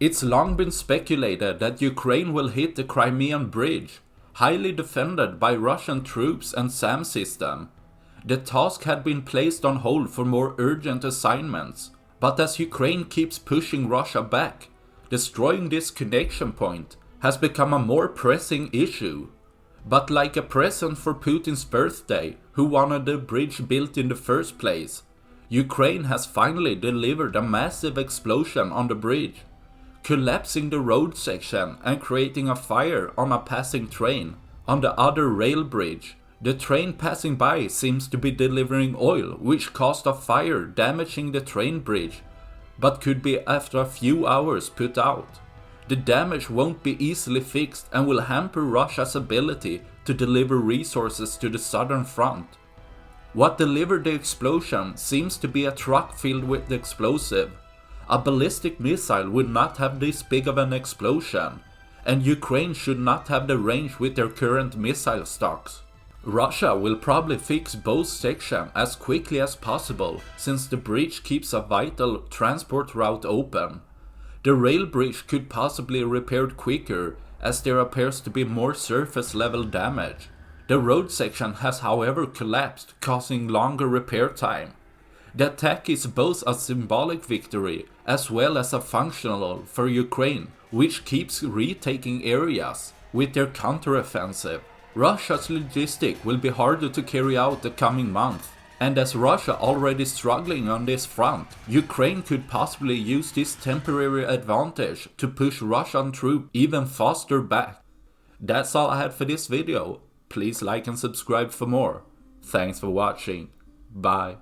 It's long been speculated that Ukraine will hit the Crimean bridge, highly defended by Russian troops and SAM system. The task had been placed on hold for more urgent assignments, but as Ukraine keeps pushing Russia back, destroying this connection point has become a more pressing issue. But like a present for Putin's birthday, who wanted the bridge built in the first place, Ukraine has finally delivered a massive explosion on the bridge, collapsing the road section and creating a fire on a passing train. On the other rail bridge, the train passing by seems to be delivering oil, which caused a fire damaging the train bridge, but could be after a few hours put out. The damage won't be easily fixed and will hamper Russia's ability to deliver resources to the southern front. What delivered the explosion seems to be a truck filled with explosive. A ballistic missile would not have this big of an explosion, and Ukraine should not have the range with their current missile stocks. Russia will probably fix both sections as quickly as possible, since the bridge keeps a vital transport route open. The rail bridge could possibly be repaired quicker, as there appears to be more surface level damage. The road section has however collapsed, causing longer repair time. The attack is both a symbolic victory as well as a functional for Ukraine, which keeps retaking areas with their counteroffensive. Russia's logistics will be harder to carry out the coming month, and as Russia already struggling on this front, Ukraine could possibly use this temporary advantage to push Russian troops even faster back. That's all I had for this video. Please like and subscribe for more. Thanks for watching. Bye.